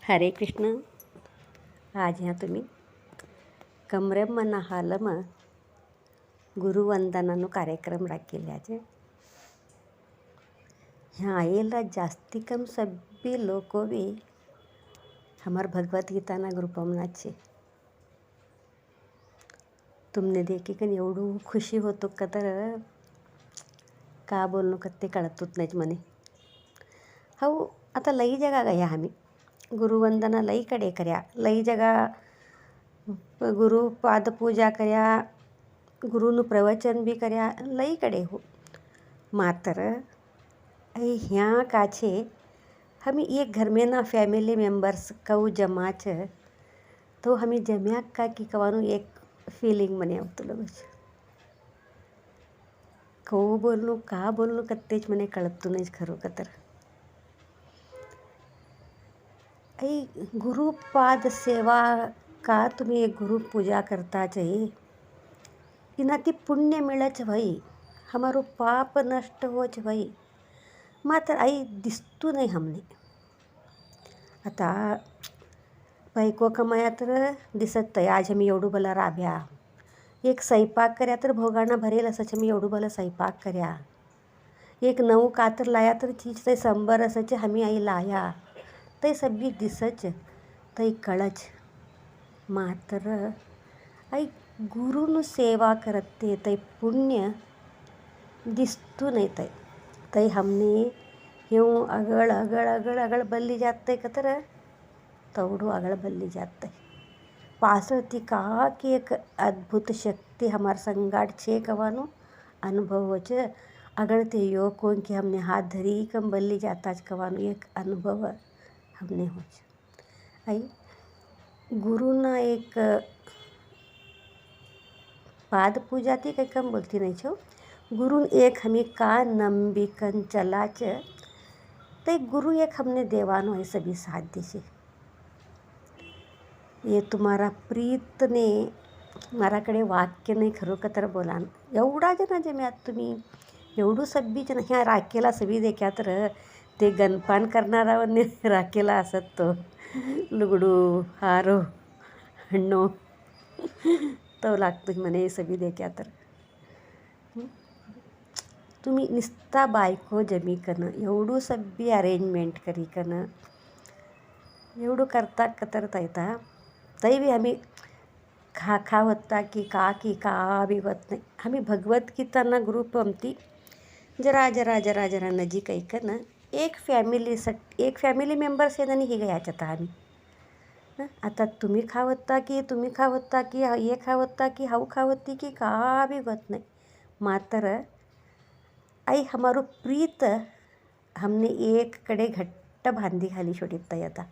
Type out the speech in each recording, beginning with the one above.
हरे कृष्ण. आज ह्या तुम्ही कमरेम्मನ ಹಾಲಮ ಗುರುವಂದನನು कार्यक्रम राखिल्या छे. यहाँ आएला जास्ती कम सभी लोगों भी हमार भगवत गीता ना ग्रुप में छे. तुमने देखी कन एवढू खुशी होतो का तर का बोलणं कत्ते कळतच नाहीच म्हणे. हो आता लई जगा गया आम्ही गुरुवंदना लई कडे कर्या, लई जगा गुरु पाद पूजा कर्या, गुरुनु प्रवचन भी कर्या, लई कडे हो. मात्र ह्या काछे हम एक घर में ना फैमिली मेंबर्स कऊ जमाच तो हमें जम्या का की कवानु एक फीलिंग मने आवतो लगच. कऊ बोलणं का बोलणं कत्तेच मने कळतो नाहीच खरो का तर. गुरुपाद सेवा का तुम्ही एक गुरु पूजा करता चाहिए इना ती पुण्य मिळच भाई, हमारो पाप नष्ट होच भाई. मात्र आई दिसतू नाही हमने. आता बायको कमाया तर दिसत आज आम्ही एवढू भला राब्या, एक स्वयंपाक कर्या तर भोगाना भरेल असंच आम्ही एवढू भला स्वयंपाक कर्या, एक नऊ कातर लाया तर चीज ते संबर असच हमी आई लाया ते सभी दिसच तई कळच. मात्र आई गुरुनु सेवा करते तई पुण्य दिसतू नाही तई तई हमने यूँ अगळ अगळ अगळ अगळ बल्ली जाते कतर तवडू अगळ बल्ली जाते. पासळती का की एक अद्भुत शक्ति हमार संगाट छे कवानो अनुभव होच. अगळ ते यो कोण कि हमने हाथ धरी कम बल्ली जाताच कवानो एक अनुभव हमने होच. आई गुरुना एक पाद पूजा ती काही कम बोलती नाही छो. गुरु एक हमी का नंबिकन चलाच ते गुरु एक हमने देवानो है सभी साध्य से. ये तुम्हारा प्रीतने माराकडे वाक्य नाही खरो का तर बोला एवढा जना जम्यात तुम्ही एवढू सब्बी जन ह्या राखेला सभी देख्या तर ते गणपान करणारावने राखेला असत तो लुगडू हारो हण्णो तो लागतो म्हणे सभी देख्या तर. तुम्ही निस्ता बायको जमी कन एवढू सब्बी अरेंजमेंट करी कन एवढू करता कतर तैता तई भी हमी खा होता की का भी होत नाही. हमी भगवत गीता ना ग्रुप अमती जरा जरा जरा जरा नजीक ऐकन एक फॅमिली मेंबर से नाही ही गया चता आम्ही. आता तुम्ही खावत्ता की ये खावत्ता की हाऊ खावत्ती की का भी होत नाही. मात्र आई हमारो प्रीत हमने एक कडे घट्ट बांधी घाली छोटीत आता.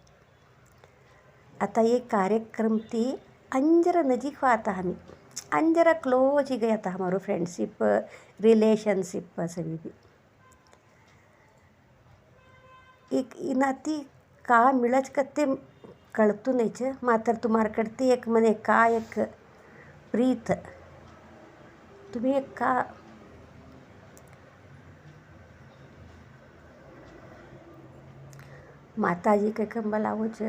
आता ये कार्यक्रम ती अंजरा नजीक आता हमी अंजरा क्लोज ही गया था हमारो फ्रेंडशिप रिलेशनशिप सभी भी एक इनाती का मिळच कत्ते कळतू नाहीच. मात्र तुम्हार कडते एक मने का एक प्रीत तुम्ही एक का माताजी के कम बोलावोच,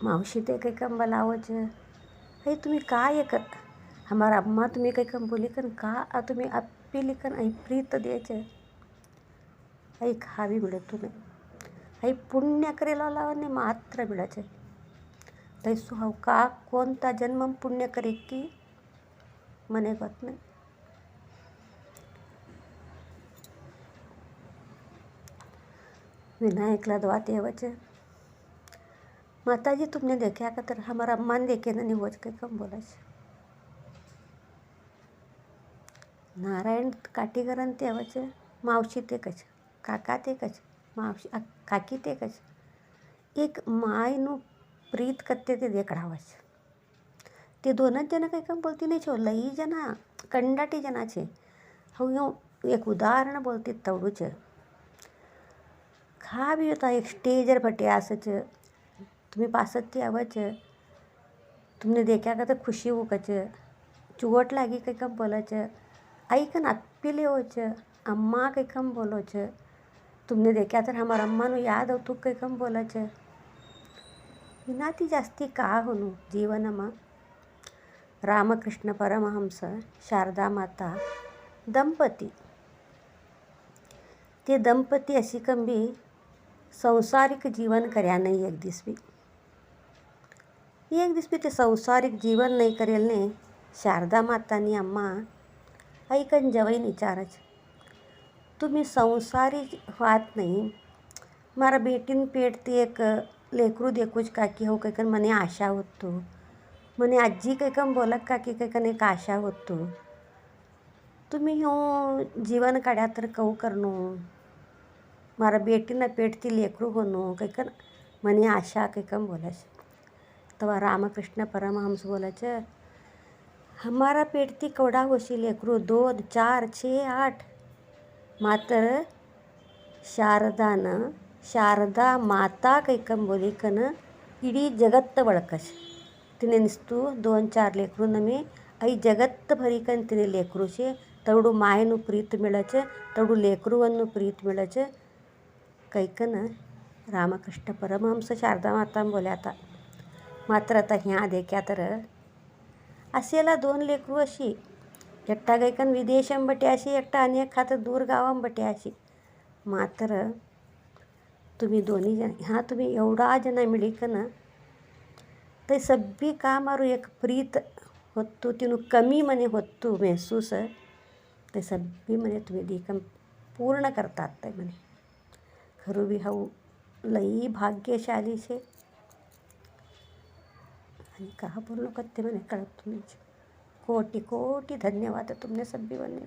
मावशी ते काही कम बोलावोच. हे तुम्ही का एक हमारा अम्मा तुम्ही काही कम बोली कन का तुम्ही अप्पी लिखन आई प्रीत द्यायचे आई खावी मिळत नाही. आई पुण्य करेला लावने मात्र मिळाचे तैसो हाव का कोणता जन्म पुण्य करे की मने गत नाही. विनायकला द्वात येवच माताजी तुमने देखा का तर हमारा अम्मा ने देखे ना नहीं होच के कम बोलाच. नारायण काटीगरन ते येवच मावशी ते कच काका ते कच मावशी काकी ते कच एक मायनु प्रीत कत्ते ते देखडावच. ते दोनच जन काही कम बोलती नाही छो लई जना कंडाटी जनाचे हो यूँ एक उदाहरण बोलती तवडूच. खा भी होता एक स्टेजर भटे असच तुम्ही पासत ती आवच तुमने देखा का तर खुशी हो कच चुवट लागी काही कम बोलाच आई कन अप्पिले होच अम्मा काही कम बोलोच तुमने देखा तर हमार अम्मा नु याद होतो कई कम बोलाच इनाती जास्ती का होनु जीवनमा रामकृष्ण परमहंस शारदा माता दंपती ते दंपती अशी कंबी संसारिक जीवन कर्या नाही एक दिस बी ते संसारिक जीवन नाही करेल ने शारदा मातानी अम्मा ऐकन जवईन विचारच तुम्ही संसारी व्हात नाही मारा बेटीन पेटती एक लेकरू देखूच काकी हो कैकन मने आशा होतो मने आजी कैकन बोलक काकी कैकन एक आशा होतो तुम्ही हो जीवन काढ्या तर कऊ करनो मारा बेटीनं पेटती लेकरू होनो कैकन मने आशा कैकन बोलाच तेव्हा रामकृष्ण परमहंस बोलाच हमारा पेटती कवडा होशी लेकरू 2, 4, 6, 8 मात्र शारदा माता कैकम बोलिकन इडी जगत्त बळकस तिने निस्तू 2-4 लेकरू नमे आई जगत्त भरिकन तिने लेकरू शे तवडू मायनु प्रीत मिळच तवडू लेकरूवन्नु प्रीत मिळच कैकन रामकृष्ण परमहंस शारदा माता बोल्या आता मात्र आता ह्या देखा तर असेला 2 लेकरू अशी एकटा कैकन विदेशं बटे अशी एकटा अनेक खात दूर गावं बटे अशी मात्र तुम्ही दोन्ही जण ह्या तुम्ही एवढा जण मिळीकन ते सब्बी का मारू एक प्रीत होतो तिनु कमी मने होतो महसूस ते सब्बी मने तुम्ही दिकम पूर्ण करतात ते मने खरू बी हाऊ लई भाग्यशाली छे आणि कहा बोलणं कत्ते मने कळत तुम्ही कोटि कोटि धन्यवाद तुमने सब्बी बने